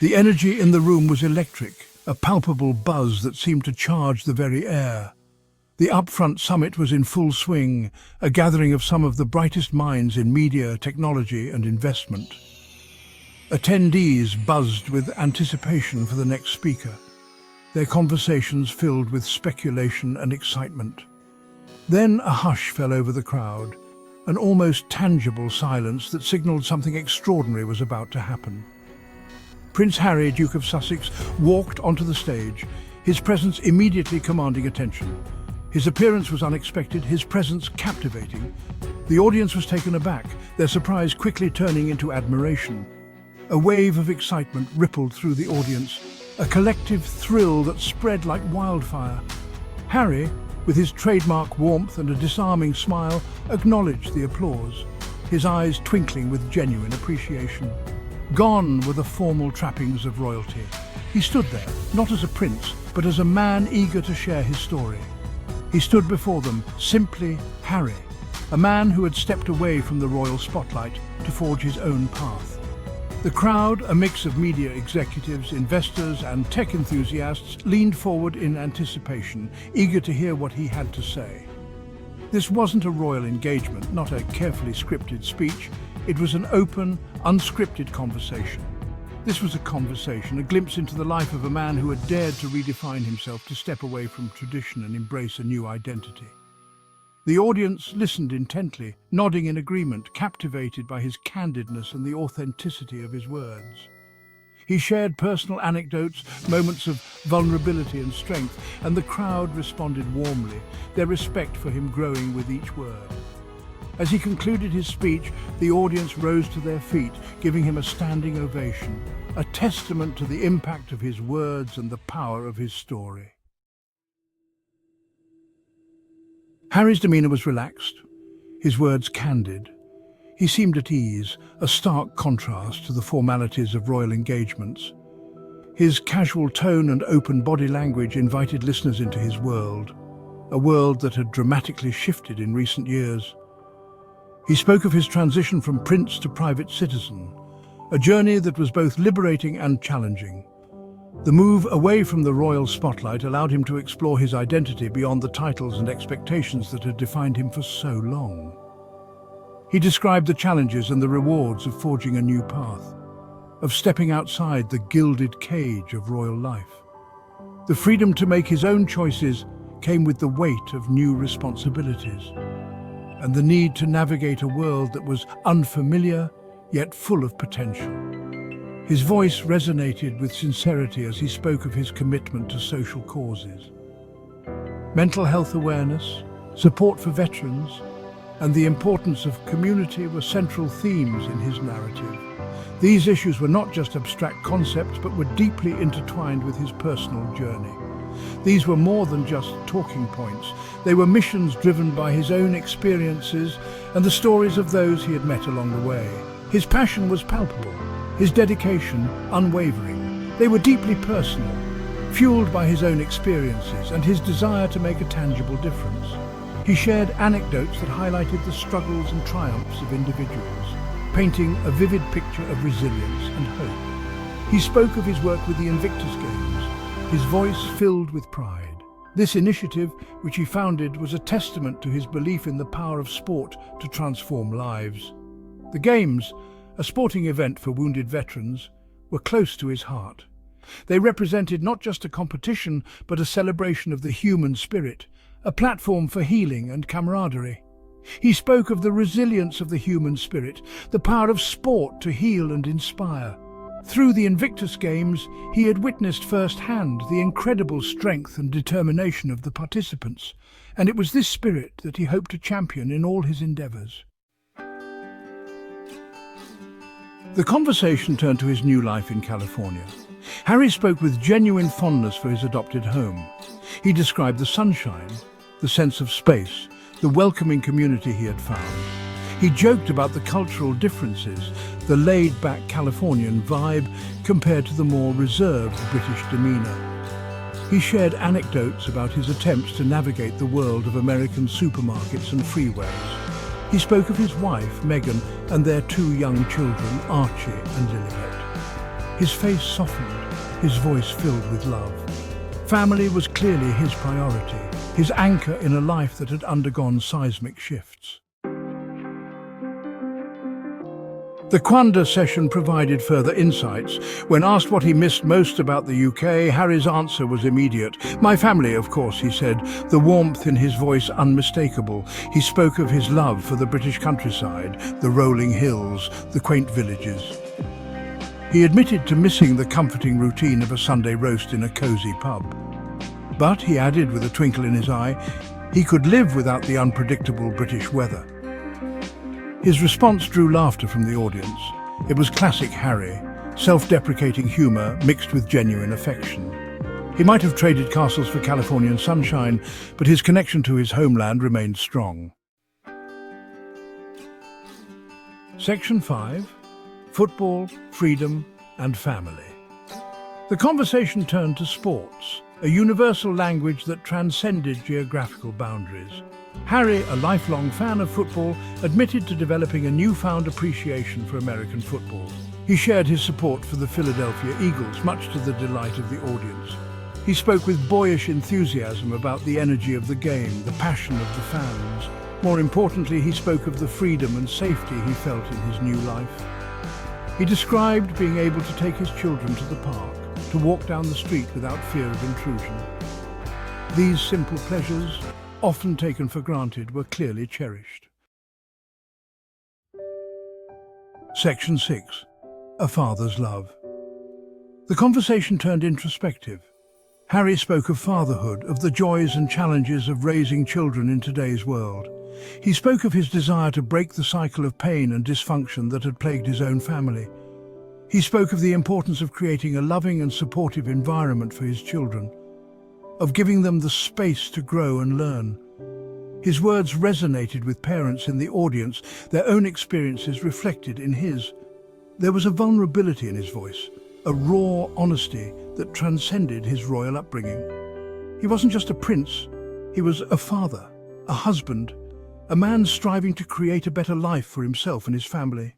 The energy in the room was electric, a palpable buzz that seemed to charge the very air. The Upfront Summit was in full swing, a gathering of some of the brightest minds in media, technology and investment. Attendees buzzed with anticipation for the next speaker, their conversations filled with speculation and excitement. Then a hush fell over the crowd, an almost tangible silence that signaled something extraordinary was about to happen. Prince Harry, Duke of Sussex, walked onto the stage, his presence immediately commanding attention. His appearance was unexpected, his presence captivating. The audience was taken aback, their surprise quickly turning into admiration. A wave of excitement rippled through the audience, a collective thrill that spread like wildfire. Harry, with his trademark warmth and a disarming smile, acknowledged the applause, his eyes twinkling with genuine appreciation. Gone were the formal trappings of royalty. He stood there, not as a prince, but as a man eager to share his story. He stood before them, simply Harry, a man who had stepped away from the royal spotlight to forge his own path. The crowd, a mix of media executives, investors and tech enthusiasts, leaned forward in anticipation, eager to hear what he had to say. This wasn't a royal engagement, not a carefully scripted speech. It was an open, unscripted conversation. This was a conversation, a glimpse into the life of a man who had dared to redefine himself, to step away from tradition and embrace a new identity. The audience listened intently, nodding in agreement, captivated by his candidness and the authenticity of his words. He shared personal anecdotes, moments of vulnerability and strength, and the crowd responded warmly, their respect for him growing with each word. As he concluded his speech, the audience rose to their feet, giving him a standing ovation, a testament to the impact of his words and the power of his story. Harry's demeanor was relaxed, his words candid. He seemed at ease, a stark contrast to the formalities of royal engagements. His casual tone and open body language invited listeners into his world, a world that had dramatically shifted in recent years. He spoke of his transition from prince to private citizen, a journey that was both liberating and challenging. The move away from the royal spotlight allowed him to explore his identity beyond the titles and expectations that had defined him for so long. He described the challenges and the rewards of forging a new path, of stepping outside the gilded cage of royal life. The freedom to make his own choices came with the weight of new responsibilities, and the need to navigate a world that was unfamiliar yet full of potential. His voice resonated with sincerity as he spoke of his commitment to social causes. Mental health awareness, support for veterans, and the importance of community were central themes in his narrative. These issues were not just abstract concepts, but were deeply intertwined with his personal journey. These were more than just talking points. They were missions driven by his own experiences and the stories of those he had met along the way. His passion was palpable, his dedication unwavering. They were deeply personal, fueled by his own experiences and his desire to make a tangible difference. He shared anecdotes that highlighted the struggles and triumphs of individuals, painting a vivid picture of resilience and hope. He spoke of his work with the Invictus Games, his voice filled with pride. This initiative, which he founded, was a testament to his belief in the power of sport to transform lives. The Games, a sporting event for wounded veterans, were close to his heart. They represented not just a competition, but a celebration of the human spirit, a platform for healing and camaraderie. He spoke of the resilience of the human spirit, the power of sport to heal and inspire. Through the Invictus Games, he had witnessed firsthand the incredible strength and determination of the participants, and it was this spirit that he hoped to champion in all his endeavours. The conversation turned to his new life in California. Harry spoke with genuine fondness for his adopted home. He described the sunshine, the sense of space, the welcoming community he had found. He joked about the cultural differences, the laid-back Californian vibe compared to the more reserved British demeanour. He shared anecdotes about his attempts to navigate the world of American supermarkets and freeways. He spoke of his wife, Meghan, and their two young children, Archie and Lilibet. His face softened, his voice filled with love. Family was clearly his priority, his anchor in a life that had undergone seismic shifts. The Quanda session provided further insights. When asked what he missed most about the UK, Harry's answer was immediate. "My family, of course," he said, the warmth in his voice unmistakable. He spoke of his love for the British countryside, the rolling hills, the quaint villages. He admitted to missing the comforting routine of a Sunday roast in a cosy pub. But, he added with a twinkle in his eye, he could live without the unpredictable British weather. His response drew laughter from the audience. It was classic Harry, self-deprecating humour mixed with genuine affection. He might have traded castles for Californian sunshine, but his connection to his homeland remained strong. Section 5. Football, Freedom and Family. The conversation turned to sports, a universal language that transcended geographical boundaries. Harry, a lifelong fan of football, admitted to developing a newfound appreciation for American football. He shared his support for the Philadelphia Eagles, much to the delight of the audience. He spoke with boyish enthusiasm about the energy of the game, the passion of the fans. More importantly, he spoke of the freedom and safety he felt in his new life. He described being able to take his children to the park, to walk down the street without fear of intrusion. These simple pleasures, often taken for granted, were clearly cherished. Section 6. A Father's Love. The conversation turned introspective. Harry spoke of fatherhood, of the joys and challenges of raising children in today's world. He spoke of his desire to break the cycle of pain and dysfunction that had plagued his own family. He spoke of the importance of creating a loving and supportive environment for his children, of giving them the space to grow and learn. His words resonated with parents in the audience, their own experiences reflected in his. There was a vulnerability in his voice, a raw honesty that transcended his royal upbringing. He wasn't just a prince, he was a father, a husband, a man striving to create a better life for himself and his family.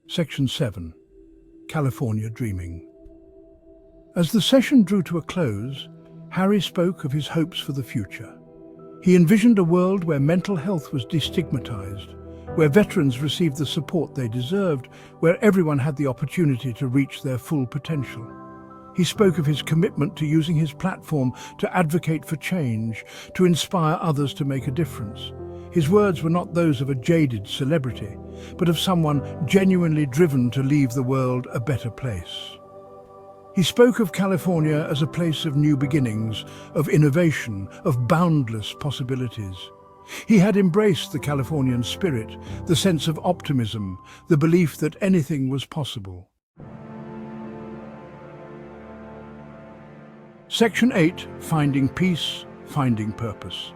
Section 7. California Dreaming. As the session drew to a close, Harry spoke of his hopes for the future. He envisioned a world where mental health was destigmatized, where veterans received the support they deserved, where everyone had the opportunity to reach their full potential. He spoke of his commitment to using his platform to advocate for change, to inspire others to make a difference. His words were not those of a jaded celebrity, but of someone genuinely driven to leave the world a better place. He spoke of California as a place of new beginnings, of innovation, of boundless possibilities. He had embraced the Californian spirit, the sense of optimism, the belief that anything was possible. Section 8. Finding Peace, Finding Purpose.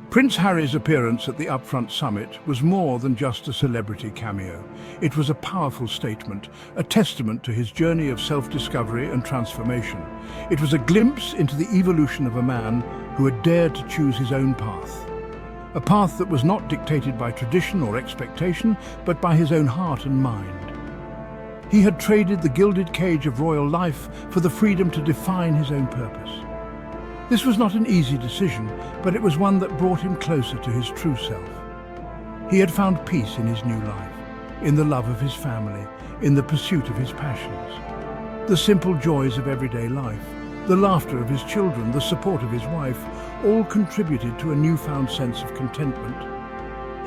Prince Harry's appearance at the Upfront Summit was more than just a celebrity cameo. It was a powerful statement, a testament to his journey of self-discovery and transformation. It was a glimpse into the evolution of a man who had dared to choose his own path. A path that was not dictated by tradition or expectation, but by his own heart and mind. He had traded the gilded cage of royal life for the freedom to define his own purpose. This was not an easy decision, but it was one that brought him closer to his true self. He had found peace in his new life, in the love of his family, in the pursuit of his passions. The simple joys of everyday life, the laughter of his children, the support of his wife, all contributed to a newfound sense of contentment.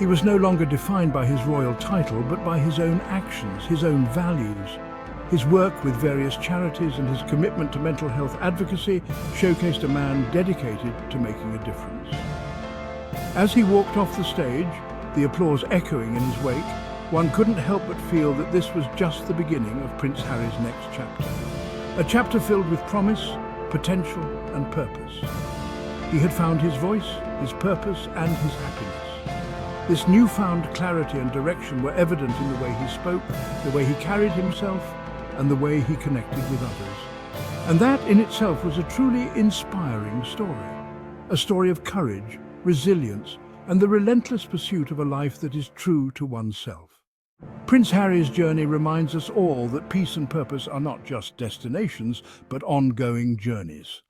He was no longer defined by his royal title, but by his own actions, his own values. His work with various charities and his commitment to mental health advocacy showcased a man dedicated to making a difference. As he walked off the stage, the applause echoing in his wake, one couldn't help but feel that this was just the beginning of Prince Harry's next chapter. A chapter filled with promise, potential and purpose. He had found his voice, his purpose and his happiness. This newfound clarity and direction were evident in the way he spoke, the way he carried himself, and the way he connected with others. And that in itself was a truly inspiring story. A story of courage, resilience, and the relentless pursuit of a life that is true to oneself. Prince Harry's journey reminds us all that peace and purpose are not just destinations, but ongoing journeys.